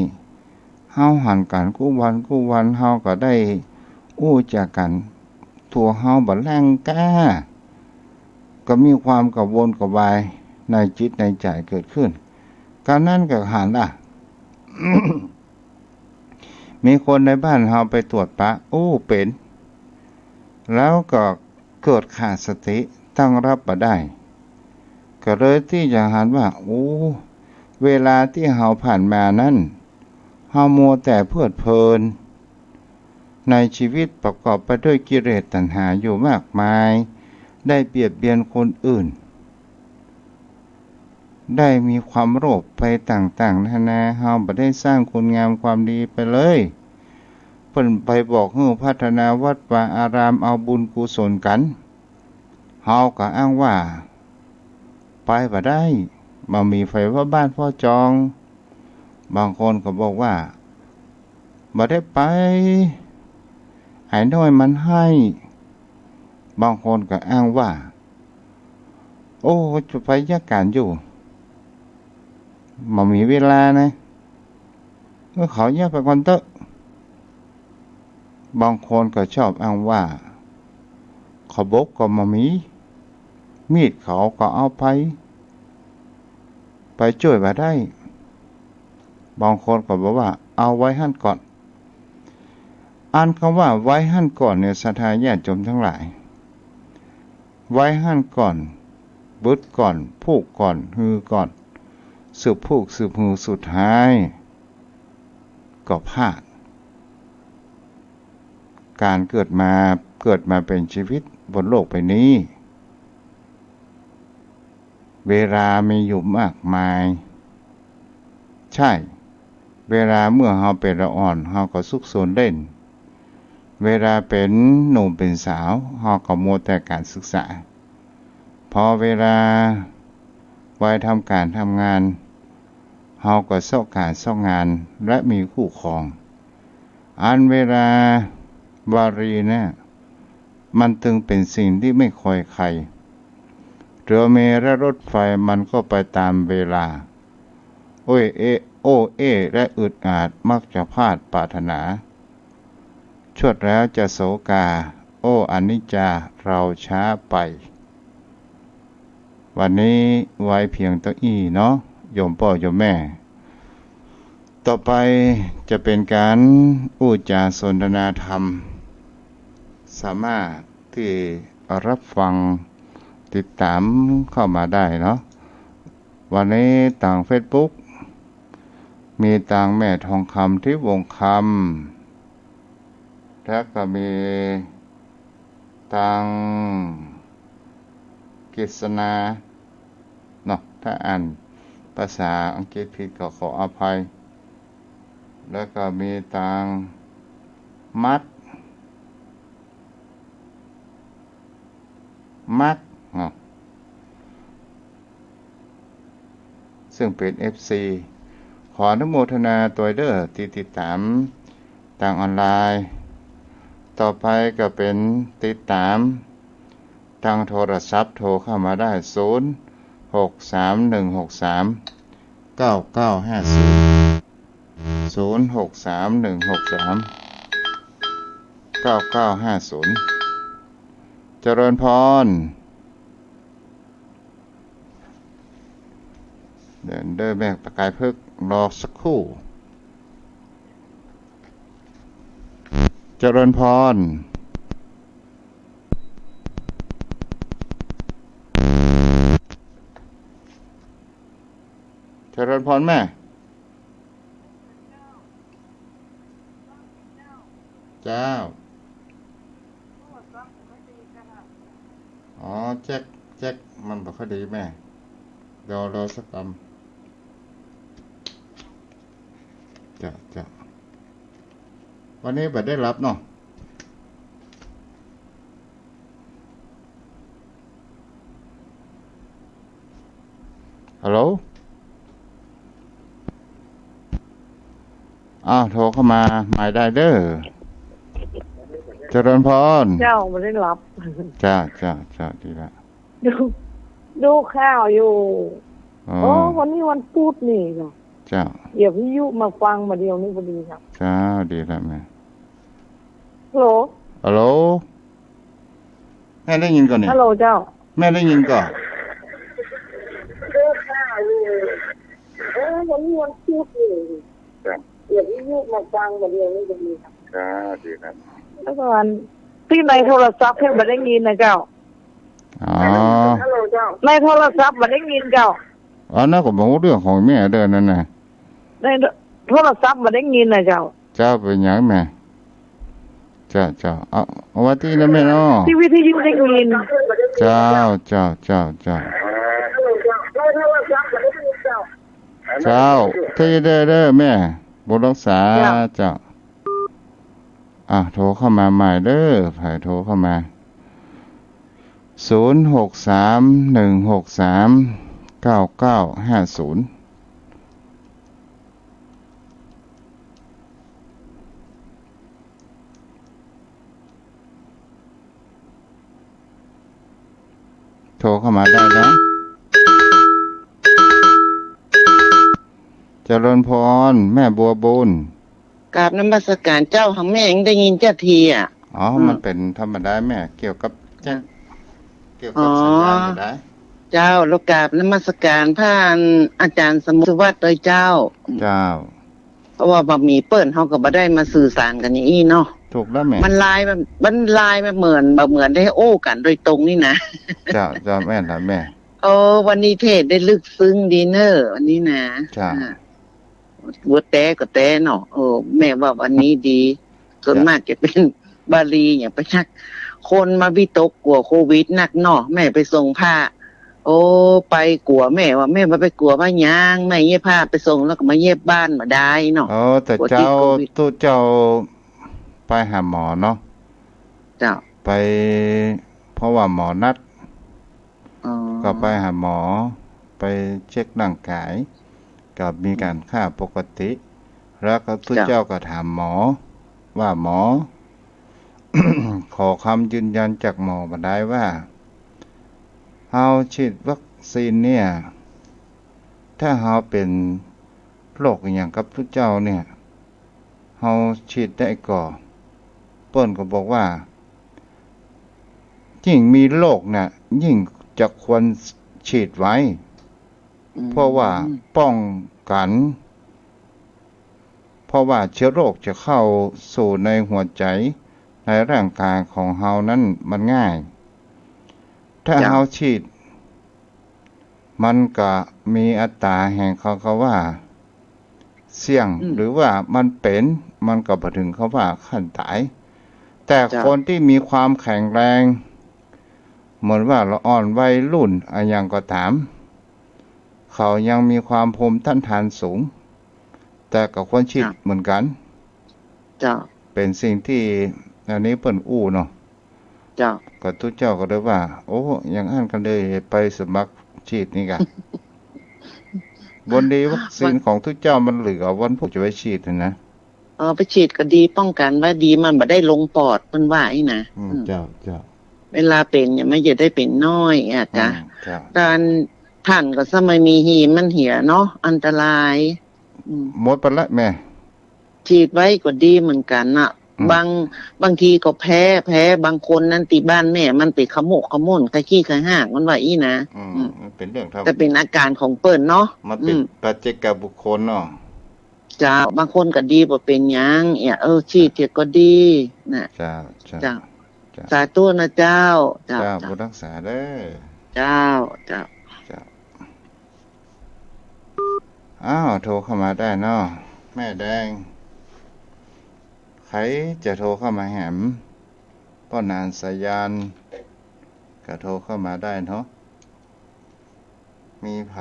เฮาหันกันกู้วันเฮาก็ได้อู้จากกันตัวเฮาบ่แรงกล้าก็มีความกังวลกวายในจิตในใจเกิดขึ้นการนั้นก็หันล่ะ มีคนในบ้านเฮาไปตรวจปะโอ้เป็นแล้วก็เกิดขาดสติตั้งรับบ่ได้ก็เลยที่จะหันว่าโอ้เวลาที่เฮาผ่านมานั้นเฮามัวแต่เพลิดเพลินในชีวิตประกอบไปด้วยกิเลสตัณหาอยู่มากมายได้เบียดเบียนคนอื่นได้มีความโลภไปต่างๆนานาเฮาบ่ได้สร้างคุณงามความดีไปเลยเพิ่นไปบอกให้พัฒนาวัดวาอารามเอาบุญกุศลกันเฮาก็อ้างว่าไปบ่ได้บ่มีไฟว่าบ้านพ่อจองบางคนก็บอกว่าบ่ได้ไปไอ้น้อยมันให้บางคนก็อ้างว่าโอ้จะไปยากการอยู่บ่มีเวลานะเมื่อเขาแยกไปก่อนเถอะบางคนก็ชอบอ้างว่าเขาบกก็บ่มีดเขาก็เอาไปช่วยบ่ได้บางคนก็บอกว่าเอาไว้หั่นก่อนอ่านคำว่าไว้หั่นก่อนเนี่ยศรัทธาญาติโยมทั้งหลายไว้หั่นก่อนบึดก่อนผูกก่อนฮือก่อนสืบผูกสืบฮือสุดท้ายก็พลาดการเกิดมาเป็นชีวิตบนโลกใบนี้เวลามีอยู่มากมายใช่เวลาเมื่อเฮาเป็นละอ่อนเฮาก็สุขสนเล่นเวลาเป็นหนุ่มเป็นสาวเฮาก็มัวแต่การศึกษาพอเวลาวัยทำการทำงานเฮาก็เซาะการเซาะงานและมีคู่ครองอันเวลาวารีนะมันจึงเป็นสิ่งที่ไม่คอยใครเรือเมล์และรถไฟมันก็ไปตามเวลาโอ้ยโอเอและอึดอัดมักจะพลาดปรารถนาชวดแล้วจะโศกาโอ้อนิจจาเราช้าไปวันนี้ไว้เพียงเท่านี้เนาะโยมพ่อโยมแม่ต่อไปจะเป็นการอู้จาสนทนาธรรมสามารถที่รับฟังติดตามเข้ามาได้เนาะวันนี้ต่าง Facebook มีต่างแม่ทองคำที่วงคำแล้วก็มีต่างกฤษณาเนาะถ้าอ่านภาษาอังกฤษผิดก็ขออภัยแล้วก็มีต่างมัดเนาะซึ่งเป็น FC ขออนุโมทนาตัวเด้อที่ติดตามทางออนไลน์ต่อไปก็เป็นติดตามทางโทรศัพท์โทรเข้ามาได้0631639950เจริญพรเดินแบกประกายพึกรอสักครู่เจริญพรเจริญพรแม่เจ้าอ๋อแจ็คมันบอกเขาดีแม่ รอสักคำจะวันนี้บัดได้รับเนาะฮัลโหลโทรเข้ามาหมายได้เด้อเจริญพรเจ้าไม่ได้รับจ้าดีละดูข่าวอยู่วันนี้วันพุธนี่เนาะจ้าเดี๋ยวพี่ยุมาฟังมาเดียวนี้พอดีครับจ้าดีละแม่ฮัลโหลแม่ได้ยินก่อนเนี่ยฮัลโหลเจ้าแม่ได้ยินก่อนดูข่าวอยู่วันนี้วันพุธนี่เดี๋ยวพี่ยุมาฟังมาเดียวนี้พอดีครับจ้าดีละแล้วก็ที่ในโทรศัพท์เพิ่งมาได้ยินนะเจ้าฮัลโหลเจ้าในโทรศัพท์มาได้ยินเจ้านั่นก็บอกเรื่องของแม่เด้อนั่นน่ะในโทรศัพท์มาได้ยินนะเจ้าเป็นหยังแม่จ้าเอาว่าที่นั่นแม่เนาะที่วิทยุได้ยินเจ้าที่เด้อแม่บุรักษาเจ้าโทรเข้ามาใหม่เด้อไผโทรเข้ามา0631639950โทรเข้ามาได้นะเจริญพรแม่บัวบุญกราบนมัสการเจ้าของแม่เองได้ยินเจ้าทีมันเป็นธรรมดาแม่เกี่ยวกับสัญญาณก็ได้เจ้าแล้วกราบนมัสการพระอาจารย์สมุทรวัฒน์โดยเจ้าเพราะว่าบะหมี่เปิ้นเฮาก็บ่ได้มาสื่อสารกันอย่างนี้เนาะถูกแล้วแม่มันลายแบบเหมือนได้โอ้กันโดยตรงนี่นะจ้าแม่ล่ะแม่วันนี้เทศได้ลึกซึ้งดีเนอร์วันนี้นะวัวแต่ก็แต่เนาะแม่ว่าวันนี้ดีส่วนมากจะเป็นบาลีอย่างไปชักคนมาวิตกกลัวโควิดนักเนาะแม่ไปส่งผ้าไปกลัวแม่ว่าแม่มาไปกลัวว่ายางแม่เย็บผ้าไปส่งแล้วก็มาเย็บบ้านมาได้เนาะแต่เจ้าไปหาหมอเนาะไปเพราะว่าหมอนัดก็ไปหาหมอไปเช็คร่างกายกับมีการค่าปกติแล้วก็ทุกเจ้าก็ถามหมอว่าหมอ ขอคำยืนยันจากหมอมาได้ว่าเฮาฉีดวัคซีนเนี่ยถ้าเฮาเป็นโรคอย่างกับทุกเจ้าเนี่ยเฮาฉีดได้ก่อเปิ้นก็บอกว่ายิ่งมีโรคน่ะยิ่งจะควรฉีดไว้เพราะว่าป้องกันเพราะว่าเชื้อโรคจะเข้าสู่ในหัวใจในร่างกายของเฮานั้นมันง่ายถ้าเฮาฉีดมันก็มีอัตราแห่งเขาว่าเสี่ยงหรือว่ามันก็บ่ถึงเขาว่าขั้นตายแต่คนที่มีความแข็งแรงเหมือนว่าเราอ่อนวัยรุ่นอย่างก็ตามเขายังมีความภูมิต้านทานสูงแต่ก็ควรฉีดเหมือนกันเป็นสิ่งที่อันนี้เปิ้นอู้เนาะก็ทุกเจ้าก็เลยว่าอย่างนั้นกันเลยไปสมัครฉีดนี่กันบนดีวัคซีนของทุกเจ้ามันเหลือวันพวกจะไปฉีดนะไปฉีดก็ดีป้องกันว่าดีมันบ่ได้ลงปอดมันว่าไอ้นะเจ้าเวลาเป็นเนี่ยไม่จะได้เป็นน้อยจ้ะการท่านก็สมัยมีหีมันเหี่ยเนาะอันตรายหมดไปละแม่ฉีดไว้ก็ดีเหมือนกันน่ะบางทีก็แพ้บางคนนั้นตีบ้านแม่มันติดขโมกขโมนขี้ห่างมันว่าอีนะเป็นเรื่องแต่เป็นอาการของเปิ้นเนาะมันเป็นปัจเจกบุคคลเนาะจ้าบางคนก็ดีบ่เป็นหยังฉีดเถอะก็ดีน่ะจ้าสาธุนะเจ้าผู้รักษาเด้อเจ้าโทรเข้ามาได้เนาะแม่แดงใครจะโทรเข้ามาแหมป้อนานสายานก็โทรเข้ามาได้เนาะ มีไผ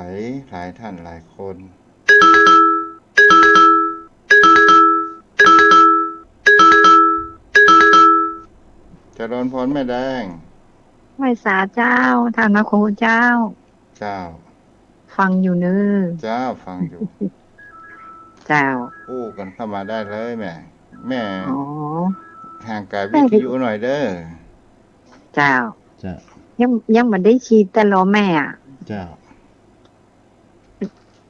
หลายท่านหลายคนเจริญพรแม่แดงไหว้สาเจ้าท่านพระครูเจ้าเจ้าฟังอยู่เนื้อเจ้าฟังอยู่เจ้าอู้กันเข้ามาได้เลยแม่ห่างไกลวิทยุหน่อยเด้อเจ้ายังไม่ได้ฉีดแต่รอแม่เจ้า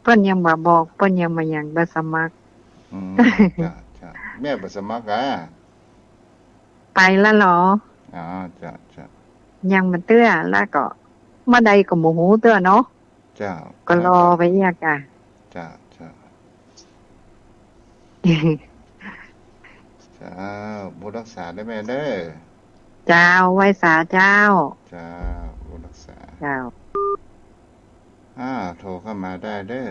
เพิ่นยังบ่บอกเพิ่นยังมายังบ่สมัครจ้าแม่บ่สมัครอ่ะไปแล้วเหรออ๋อจ้ายังมาเตื้อแล้วก็มาใดก็บ่ฮู้เตื้อเนาะเจ้าก็รอไปอีกอ่ะจ้าเจ้าบุญรักษาได้แม่เด้อเจ้าไหว้สาเจ้าจ้าบุญรักษาเจ้าโทรเข้ามาได้เด้อ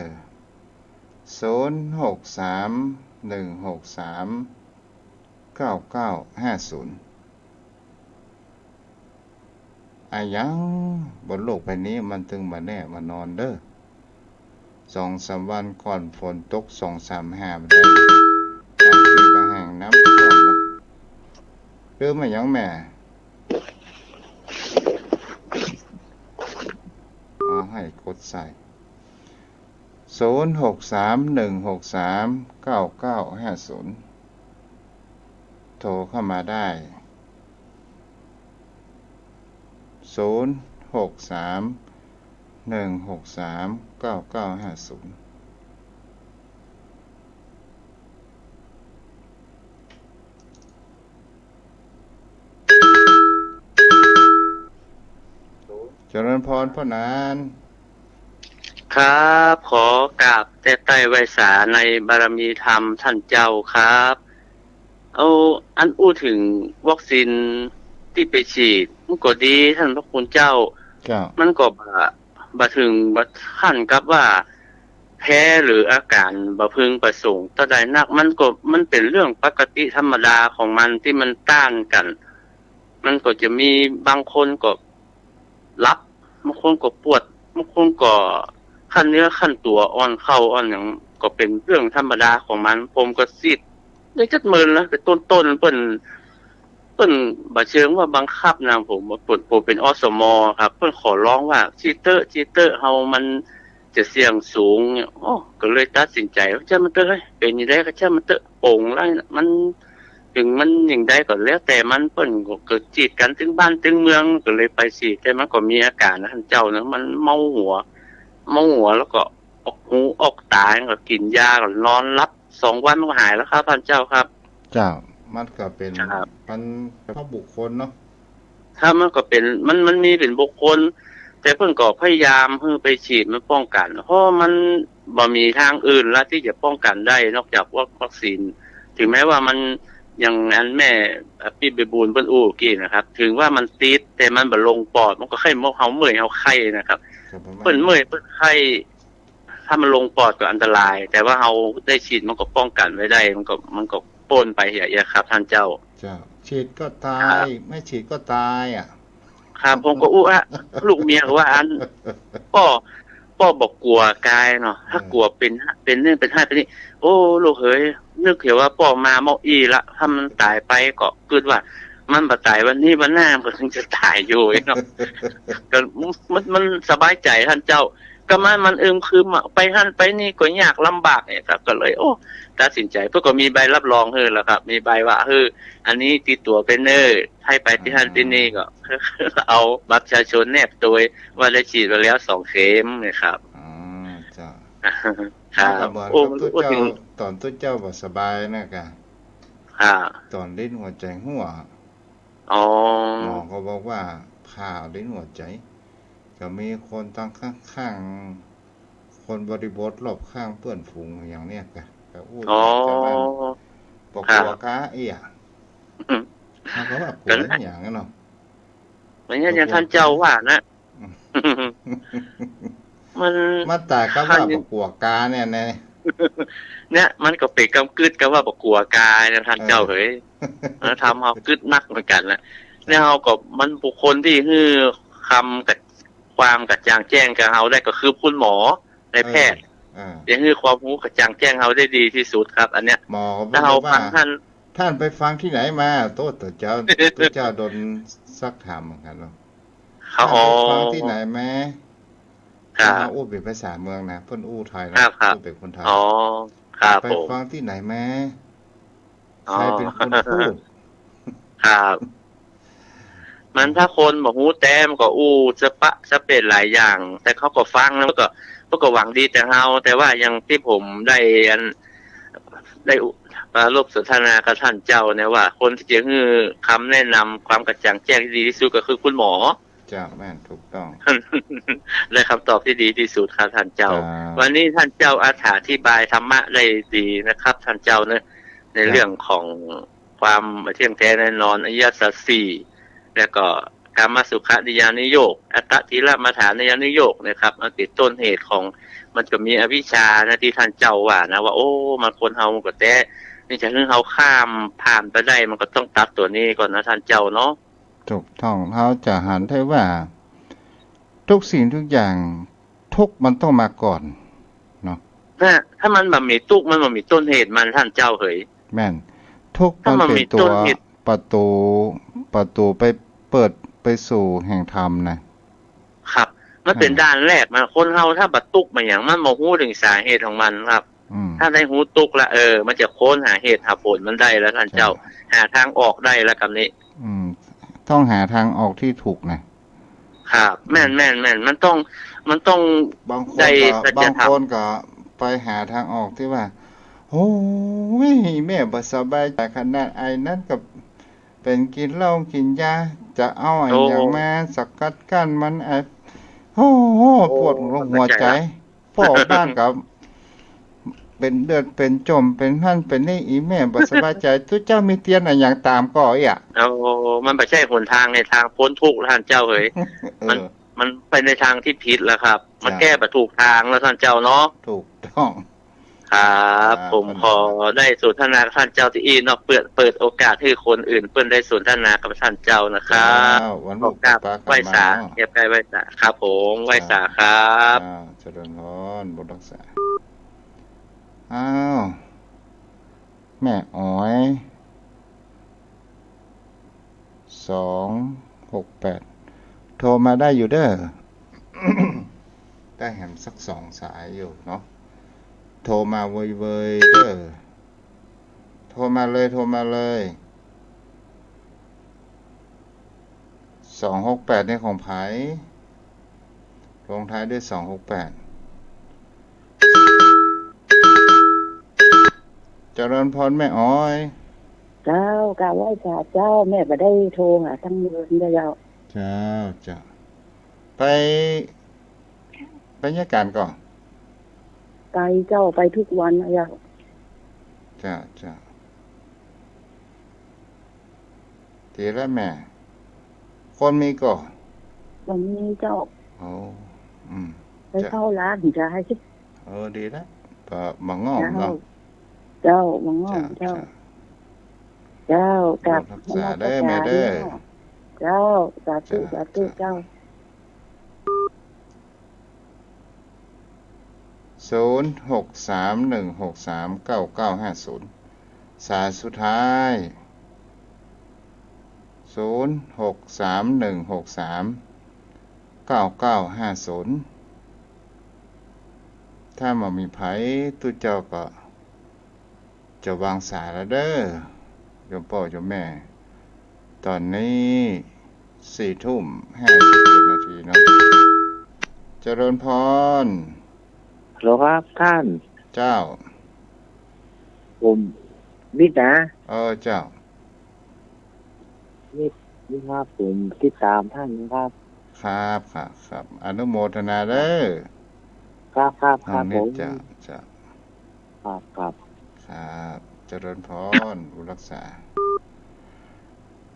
0631639950ยังบนโลกใบนี้มันถึงมาแน่มานอนเด้อ2-3 วันก่อนฝนตก 2-3 ได้บางทีบางแห่งน้ำท่วมเริ่มมายังแม่ให้กดใส่0631639950โทรเข้ามาได้0631639950เจริญพรพ่อนานครับขอกราบแต่ใต้ไวสาในบารมีธรรมท่านเจ้าครับเอาอันอู้ถึงวัคซีนที่ไปฉีดมันก็ดีท่านพระคุณเจ้ามันก็บ่ถึงบ่ขั้นกับว่าแพ้หรืออาการบ่พึงประสงค์ถ้าใดนักมันเป็นเรื่องปกติธรรมดาของมันที่มันต้านกันมันก็จะมีบางคนก็รับบางคนก็ปวดบางคนก็ขั้นเนื้อขั้นตัวอ่อนเข้าอ่อนอย่างก็เป็นเรื่องธรรมดาของมันผมก็ซีดได้จัดเมินแล้วแต่ต้นเปิ้นบ่เชิงว่าบังคับนะผมเป็นอสมครับเพิ่นขอร้องว่าจีเตอร์เฮามันจะเสี่ยงสูงเนี่ยก็เลยตัดสินใจว่าจะมันเตอร์เป็นจังได๋ก็จะมันเตอร์โป่งแล้วมันถึงมันอย่างใดก็แล้วแต่มันเปิ้นก็เกิดจีดกันถึงบ้านถึงเมืองก็เลยไปฉีดแต่มันก็มีอาการนะท่านเจ้านะมันเมาหัวแล้วก็ออกหูออกตาก็กินยาก็นอนรับ2 วันมันก็หายแล้วครับท่านเจ้าครับเจ้ามันก็เป็นมันเพราะบุคคลเนาะถ้ามันก็เป็นมันมีเป็นบุคคลแต่เพิ่นก็พยายามไปฉีดมันป้องกันเพราะมันบ่มีทางอื่นละที่จะป้องกันได้นอกจากวัคซีนถึงแม้ว่ามันอย่างอันแม่พี่ไปบูนเพิ่นอู้กี้นะครับถึงว่ามันติดแต่มันบ่ลงปอดมันก็ไข้เฮาเมื่อยเฮาไข้นะครับเพิ่นเมื่อยเพิ่นไข้ถ้ามันลงปอดก็อันตรายแต่ว่าเฮาได้ฉีดมันก็ป้องกันไว้ได้มันก็ป้นไปอย่าครับท่านเจ้าฉีดก็ตายไม่ฉีดก็ตายครับผมก็อู้ลูกเมียว่าอันป้อบอกกลัวกายเนาะถ้ากลัวเป็นเรื่องเป็นให้เป็นนี่โอ้ลูกเฮ้ยนึกเห็นว่าป้อมาเมาอีละถ้ามันตายไปก็คิดว่ามันบ่ตายวันนี้วันหน้ามันถึงจะตายอยู่เนาะก็มันสบายใจท่านเจ้าก็มันคือไปหั่นไปนี่ก็ยากลำบากเนี่ยครับก็เลยตัดสินใจเพื่อก็มีใบรับรองแล้วครับมีใบว่าอันนี้ติดตัวเป็นให้ไปที่หั่นที่นี่ก็เอาบัตรประชาชนแนบตัวว่าได้ฉีดไปแล้ว2 เข็มนะครับจ้ะครับตอนตัวเจ้าบ่สบายนะกะตอนลิ้นหัวใจหัวหมอก็บอกว่าผ่าลิ้นหัวใจก็มีคนตั้งข้างคนบริบทรอบข้างเพื่อนฝูงอย่างเนี้ยก็จะว่าปกลัวกะเขาก็ว่ากลัวอย่างนั้นเนาะมันอย่างท่านเจ้าว่านะมันตายก็ว่าปกลัวกะเนี่ยมันก็เป็นกำกึดก็ว่าปกลัวกะนะท่านเจ้าเฮ้ยทำเฮากึดนักเหมือนกันนะแล้วเฮาก็มันบุคคลที่คำกับ ความกระจ่างแจ้งกับเฮาได้ก็คือคุณหมอในแพทย์อย่างนี้ความรู้กระจ่างแจ้งเฮาได้ดีที่สุดครับ อันเนี้ยหมอถ้าเฮาฟังท่านไปฟังที่ไหนมาโตตัวเจ้าโดนซักถามเหมือนกันเนาะเขาฟังที่ไหนแม่มาอู้เป็นภาษาเมืองนะเพิ่นอู้ไทยนะอู้เป็นคนไทยอ๋อครับไปฟังที่ไหนแม่ใครเป็นคนพูดครับมันถ้าคนบอกฮู้แต้มก็อู้จะเป็นหลายอย่าง แต่เขาก็ฟังแล้วก็หวังดีแต่เฮาแต่ว่าอย่างที่ผมได้ร่วมสนทนากับท่านเจ้าเนี่ยว่า คนที่จะคือคำแนะนำความกระจ่างแจ้งที่ดีที่สุดก็คือคุณหมอจ้าแม่นถูกต้องได้คำตอบที่ดีที่สุดครับท่านเจ้าวันนี้ท่านเจ้าอธิบายธรรมะได้ดีนะครับท่านเจ้าเนี่ยในเรื่องของความเที่ยงแท้แน่นอนอริยสัจสี่แล้วก็กามสุขนิยานิโยกอัตตติละมาฐานนิยานิโยกนะครับมันติดต้นเหตุของมันก็มีอวิชชานะที่ท่านเจ้าว่านะว่าโอ้มันคนเฮามันก็แต่นี่จะให้เฮาข้ามผ่านไปได้มันก็ต้องตัดตัวนี้ก่อนนะท่านเจ้าเนาะถูกต้องเฮาจะหันได้ว่าทุกสิ่งทุกอย่างทุกมันต้องมาก่อนเนาะถ้ามันแบบมีทุกมันมีต้นเหตุมันท่านเจ้าเฮ้ยแม่นทุกมันเป็นตัวประตูไปเปิดไปสู่แห่งธรรมนะครับมันเป็นด้านแรกมันคนเฮาถ้าบัดตุกมาอย่างมันบ่ฮู้ถึงสาเหตุของมันครับถ้าได้ฮู้ตุกแล้วมันจะค้นหาเหตุหาผลมันได้แล้วท่านเจ้าหาทางออกได้แล้วกับนี้ต้องหาทางออกที่ถูกนะครับแม่นมันต้องบางคนก็ไปหาทางออกที่ว่าโอ้ยแม่บ่สบายใจขนาดไอ้นั่นกับเป็นกินเหล้ากินยาจะเอาอย่างมาสกัดกั้นมันโอ้โหปวดหัวใจพ่อบ้านกับเป็นเลือดเป็นจมเป็นหั่นเป็นนี่อีแม่บ่สบายใจตุ๊เจ้ามีเตียนอะไรอย่างตามก็มันไม่ใช่หนทางในทางพ้นทุกข์ท่านเจ้าเฮ้ยมันไปในทางที่ผิดแล้วครับมันแก้ไปถูกทางแล้วท่านเจ้าเนาะถูกต้องครับผมขอได้สนทนากับท่านเจ้าที่อีเนาะเปิดโอกาสให้คนอื่นเพิ่นได้สนทนากับท่านเจ้านะครับวันโอกาสไหว้สาเก็บใกล้ไหว้สาครับผมไหว้สาครับเจริญพรบุญรักษาอ้าวแม่อ๋อย268โทรมาได้อยู่เด้อ ได้แหมสัก2 สายอยู่เนาะโทรมาเว้ยๆเด้อโทรมาเลย268นี่ของไผลงท้ายด้วย268เจริญพรแม่อ้อยเจ้ากราบไหว้เจ้าแม่บ่ได้โทรหาทั้งเดือนเจ้าจ้าไปยาการก่อนไปเจ้าไปทุกวันนะจ้าทีละแม่คนมีก่อนวันนี้เจ้าไปเข้าร้านจะให้คิดดีแล้วก็มังงอมเนาะเจ้ามังงอมเจ้ากับรักษาได้แม่เด้อเจ้าสาธุเจ้า0631639950สายสุดท้าย0631639950ถ้ามามีไผตุเจ้าก็จะวางสายแล้วเด้อโยมพ่อโยมแม่ตอนนี้4:57 นาทีเนาะเจริญพรฮัลโหลครับท่านเจ้าผมวิทย์นะเจ้านี่ครับผมติดตามท่านนะครับครับอนุโมทนาเด้อครับผมจ้าครับเจริญพรอุรักษา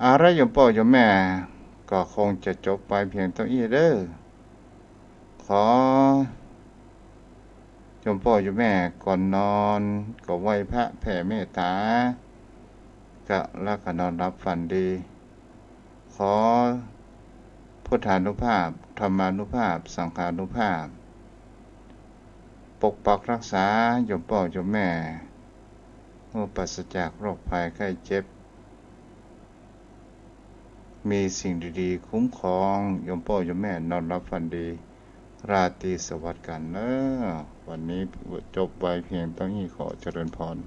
อะไรโยมพ่อโยมแม่ก็คงจะจบไปเพียงเท่านี้เด้อขอโยมพ่อโยมแม่ก่อนนอนก็ไหว้พระแผ่เมตตาแล้วก็นอนรับฝันดีขอพ พุทธานุภาพธรรมานุภาพสังฆานุภาพปกปักรักษาโยมพ่อโยมแม่เมื่อปราศจากโรคภัยไข้เจ็บมีสิ่งดีๆคุ้มครองโยมพ่อโยมแม่นอนรับฝันดีราตรีสวัสดิ์กันเนอะวันนี้จบไว้เพียงเท่านี้ขอเจริญพร